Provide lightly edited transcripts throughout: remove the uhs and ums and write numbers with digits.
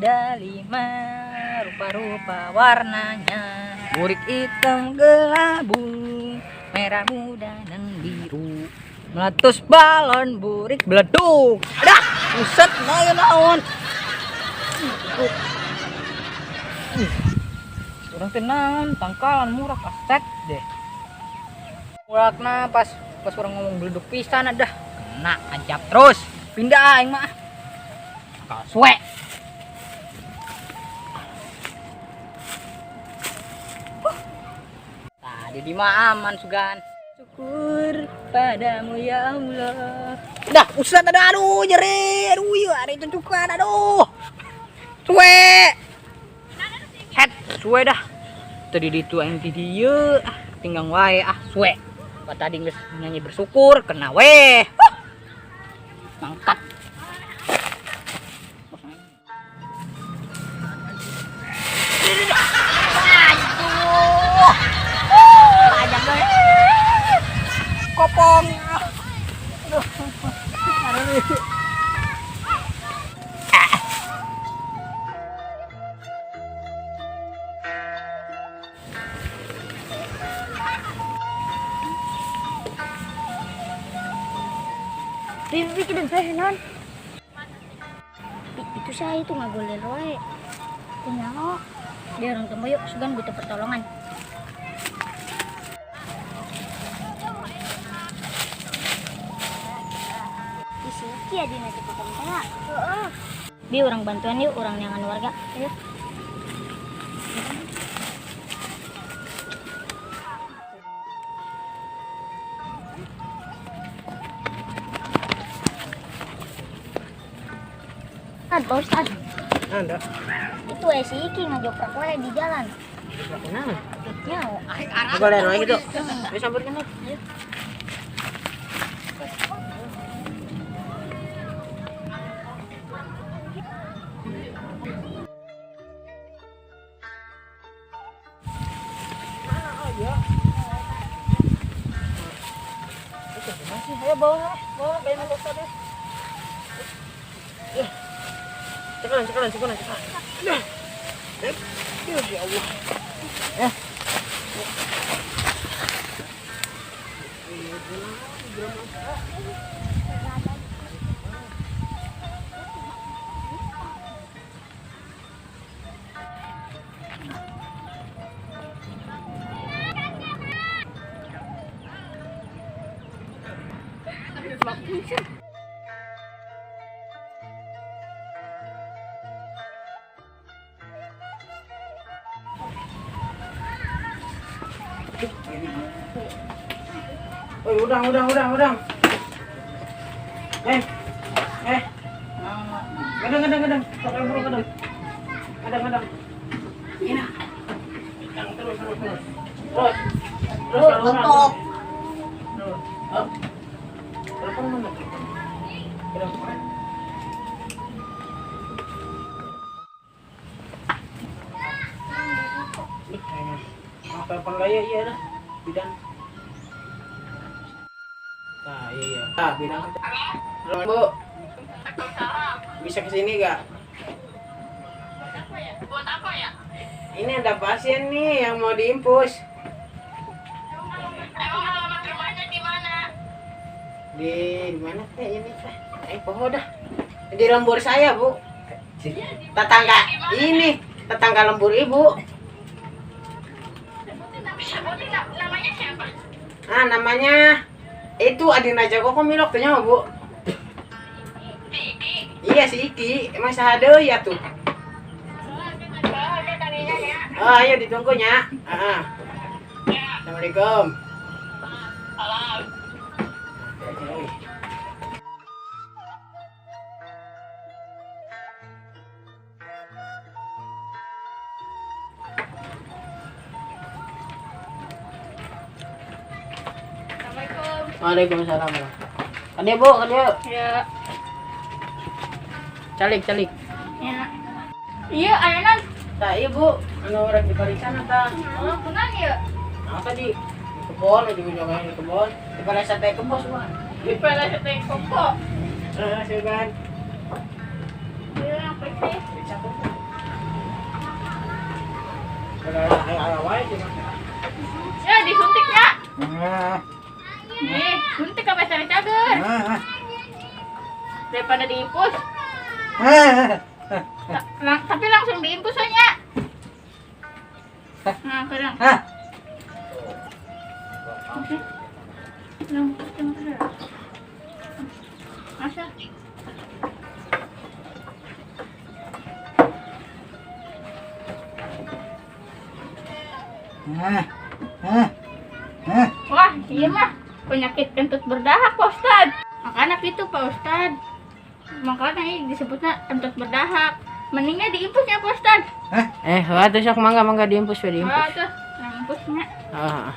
ada 5 rupa-rupa warnanya. Burik hitam gelabung, merah muda dan biru. Meletus balon burik beleduk. Dah, buset naon. Orang tenang, tangkalan murah kaset deh. Murakna pas orang ngomong beleduk pisan dah. Kena ancap terus. Pindah aing mah. Kaswe. Tadi di mah aman sugan. Syukur padamu ya Allah. Dah, ustaz ada aduh nyeri. Aduh ya ada itu cukan aduh. Suwe. Het, suwe dah. Tadi dituain di dieu tinggang wae suwe. Pak tadi geus nyanyi bersyukur kena weh. Mangkat. Kopong. Bibi kita non. Itu saya itu nggak boleh roe. Kenapa? Dia orang temu yuk, sugan butuh pertolongan. Isi ya di nanti pakai tengah. Bi orang bantuan yuk, orang nyangan warga. Ayo. Pak Ustad. Ada. Itu si Iki ngajoprak wae di jalan. Kenapa? Nyau. Boleh wae gitu. Ayo samperin aja. Ayo. Ayo bawa bayi Pak Ustad deh. Cekalan. Ya Allah. Oi, udang. Gadang. Pakai burung gadang. Gadang. Ini. Terus. Bentok. Telepon mana? Gadang. Telepon gaya iya dah. Bidan. Nah, iya. Ah, bidan. Halo, Bu. Bisa kesini gak? Buat apa ya? Ini ada pasien nih yang mau diinfus. Emang alamat rumahnya di mana? Di mana teh ini teh? Poho dah. Di lembur saya, Bu. Tetangga lembur Ibu. Sebutin namanya siapa? Ah, namanya itu Adina Jago Komilok tuh nyawa, Bu. Si Iki. Iya si Iki, emang sahade ya tuh. Ada tadinya ya. Oh, ayo ditunggunya. Ya. Assalamualaikum. Salam. Assalamualaikum. Waalaikumsalam. Kan dia, Bu, kan dia. Ya. Calik. Ya. Iya, ayeuna. Tah, iya, Bu. Anu rek dipariksa tah. Oh, kenal ya? Nah, tadi di kebon, di kebon. Di balai sate kebos, Bu. Di pala seteng koko. Silakan. Iya, apa sih? Periksa tuh. Ya, disuntik ya. Nih, suntik apa cari cager. Daripada diimpus. Tapi langsung diimpus aja. Nah, kadang. Oke. Masa? Wah, iya mah penyakit kentut berdahak, Pak Ustad. Makanya itu, Pak Ustad. Makanya ini disebutnya kentut berdahak. Mendingnya diimpus ya, Pak Ustad. Wah, tuh sok mangga diimpus, Wah, diimpus. tuh, yang impusnya. Ah.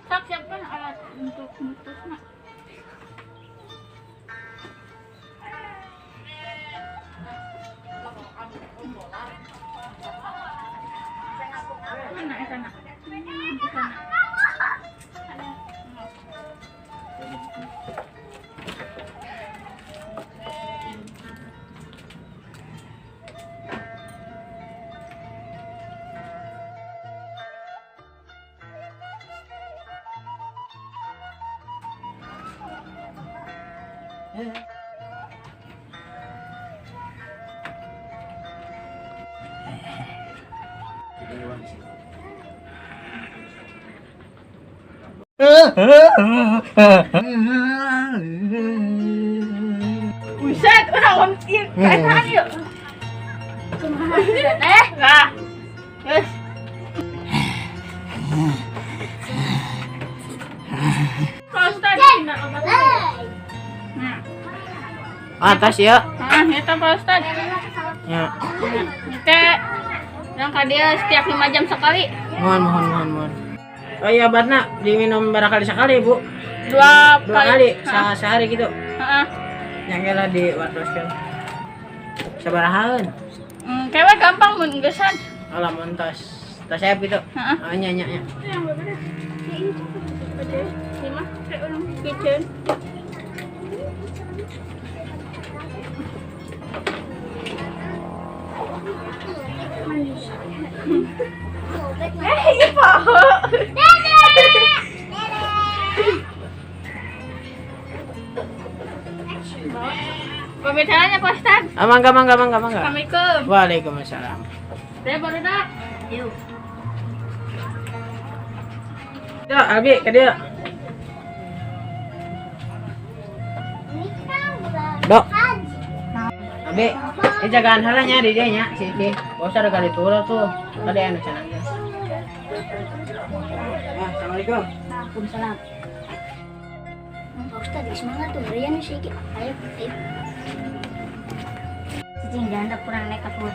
Sok siapkan alat untuk impusnya. Mana sana? Di sana. Buset, udah ngomongin kaitan yuk. Kumaha teh? Nah. Yes. Kalau tadi tidak obat. Nah. Atas ya. Nah, itu Pak Ustad. Ya. Kita yang dia setiap 5 jam sekali. Mohon. Oh iya, obatnya diminum barangkali sekali, Bu. Dua Dua kali Hah? sehari gitu. Heeh. Yang kira di wartoskan. Sabarahan. Kayaknya gampang mun gesan. Alah montas. Tas saya gitu. Heeh. Oh, nya. Yang bener. Ini ada 5 kayak orang kitchen. Iya, Pak. Pembicaranya Pak Ustad. Mangga. Assalamualaikum. Waalaikumsalam. Saya baru dah. Yuk. Ya, Abi, ke dia. Dok. Abi, ini jagaan halanya di dia nya, sih. Bos ada kali turun tuh. Tadi anu cenah. Assalamualaikum. Waalaikumsalam. Pak Ustad, semangat tuh, berian nih sedikit. Ayo. Cicing janda kurang nekat lu.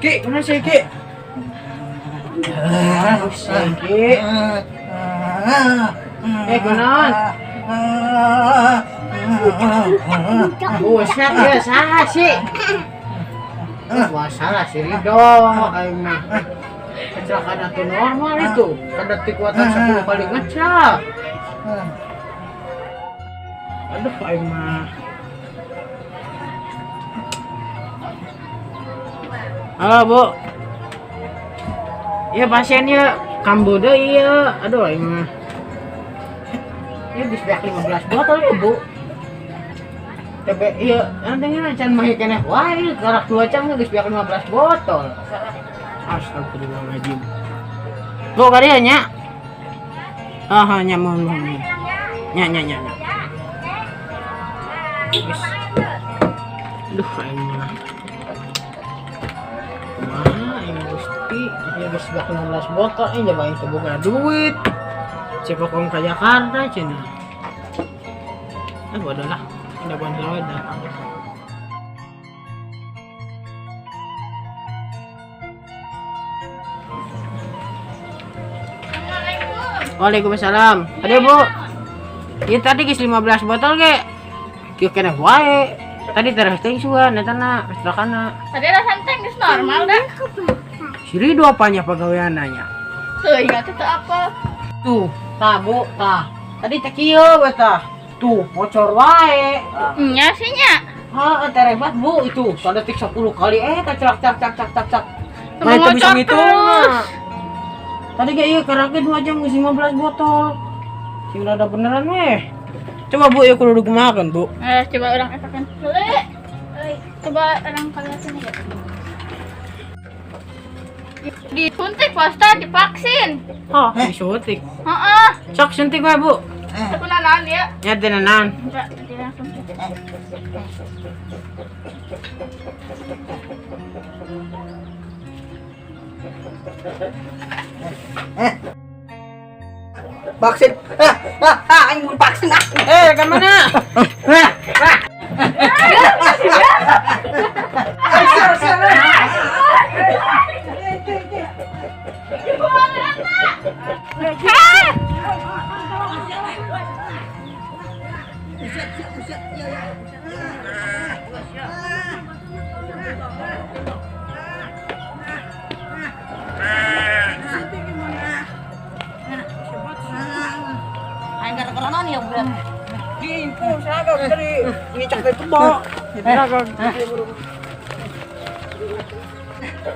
Ki, mana sih Ki? Ki. Kunaon? Buset ya, salah sih. Masalah si Ridho, mah. Kecelakaan itu normal itu. Kada kekuatan 10 kali ngecak. Aduh, mah. Halo, Bu. Ya pasiennya kambuh deui ieu. Aduh, mah. Ya geus beak 15 botol tuh, Bu. Tapi iya, nantinya can mah keneh wae karak 2 jam geus beak 15 botol. Astagfirullahaladzim. Bu, kadieu nya. Nya mohon. Nya. Geus. Aduh, aing mah. Ini Gusti, ya geus beak 15 botol nya bae teu boga duit. Cepokong ka Jakarta cenah. Bodoh lah. Udah bantuan dah. Waalaikumsalam. Ada Bu. Ya tadi geus 15 botol ge. Kieu keneh wae. Tadi terus teh suan eta na, astrakana. Tadi ada santai geus normal dah. Si Ridho apanya pagaweananya? Tuh ingat itu apa? Tuh, tah Bu, tah. Tadi teh kieu we tah. Tuh, bocor wae. Nya sih nya. Terebat Bu itu. Sadetik 10 kali cak. Emang Nah, itu bisa ngocok ngitung. terus. Tadi kayak iya karake 2 jam geus 15 botol. Si udah ada beneran weh. Coba Bu ya kudu makan Bu. Coba orang katakan. Coba orang kalian ya. Disuntik Pak Ustaz, divaksin. Oh, disuntik. Heeh. Sok suntik wae Bu. Tapi nanan dia. Nya tenanan. Enggak, dia langsung. Vaksin. Aing mau vaksin ah. Ke mana? Aing gara-gara nani ya bulan. Diimpul sagak dari ngicak dari kebo. Sagak.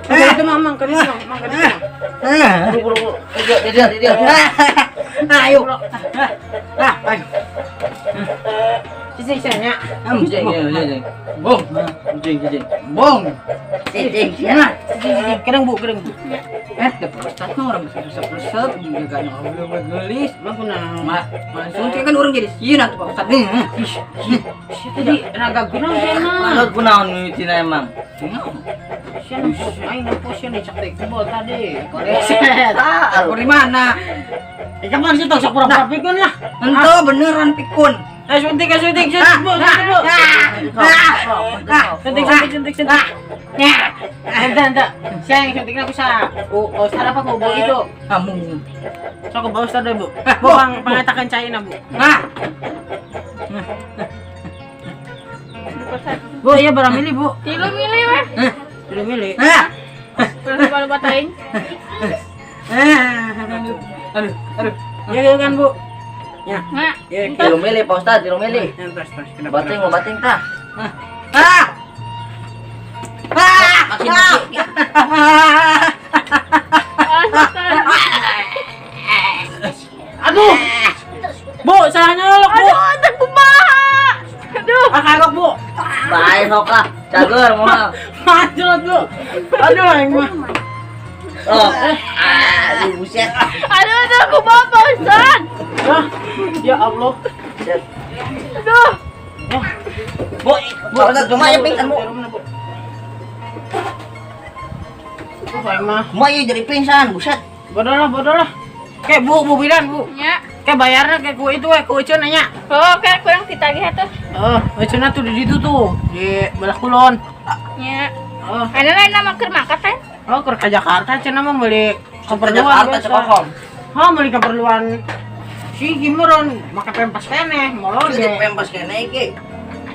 Itu mamang kan mamang kan. Buru-buru. Dia. Ayo. Ayo. Sisanya. Bong. Bong. Cicing. Kereng Bu. Dapat orang resep-resep juga nggak gelis. Mang kunaon? Suntik kan orang jadi sieun atuh Pak Ustaz. Tadi raga kunaon cenah? Manut kunaon mitina emang? Aing posisi di cek kebo tadi. Di mana? Kapan sih tong sok pura-pura pikun lah. Ento beneran pikun. Suntik Bu, suntik Bu. Suntik. Ente. Siapa yang suntiknya bisa? Ustaz apa kok Bu itu? Kamu. Sok ke Ustaz deh Bu. Bu pangatakan caina Bu. Bu, iya barang milih Bu. Tilu milih weh. Sudah milih. Terus kalau batain. Aduh. Ya kan Bu. Ya. Nah, Ya. Tilu milih Pak Ustaz, tilu milih. Terus. Bating mau bating tah. Aduh. Bu, salah nyolok Bu. aduh kumaha. Aduh. Kagok Bu. Bae sok lah, cager moal. Macet Bu. Aduh, aing mah. Oh. Buset. Aduh kumaha Pak Ustaz. Ya Allah. Aduh. Bu, Pak Ustaz cuma ya pingsan Bu. Bu, aing mah. Cuma ya jadi pingsan, buset. Bodoh lah. Kayak Bu bidan Bu. Nya. Kayak bayarnya kayak kue itu kue cun nanya. Oh, kayak kurang ditagih atuh. Cuna tuh di situ tuh, di belah kulon. Nya. Oh, Ada lain nama keur mangkat kan? ke Jakarta cina mah beli keperluan Jakarta biasa. Cekokom. Beli keperluan si gimana makan pempas keneh, molor Jadi ge. pempas kene iki.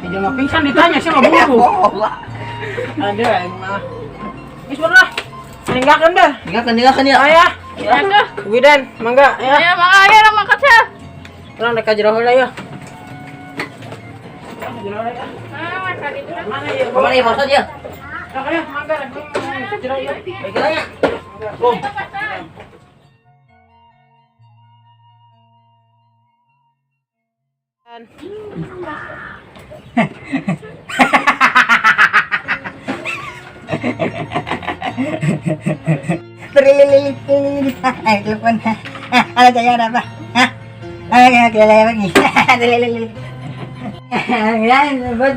Dia mah pingsan ditanya sih mah buru. Ada aing mah. Geus bener. Meninggalkan dah. Tinggalkan ya. Ayah, Aduh. Widan, mangga ya. Ya, makanya orang mangkat ya. Orang dekat jero heula ya. Tadi itu kan. Mana ya? Kemana ya Pak Ustaz ya? Ya, mangga dekat jero ya. Baiklah. Bom. Terlilit. Telepon. Ada saya ada apa? Ada lagi. Terlilit. Ya, buat.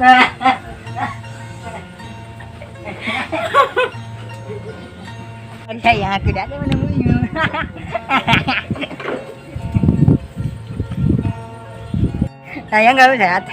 Saya tidak ada menemuinya. Saya nggak sehat.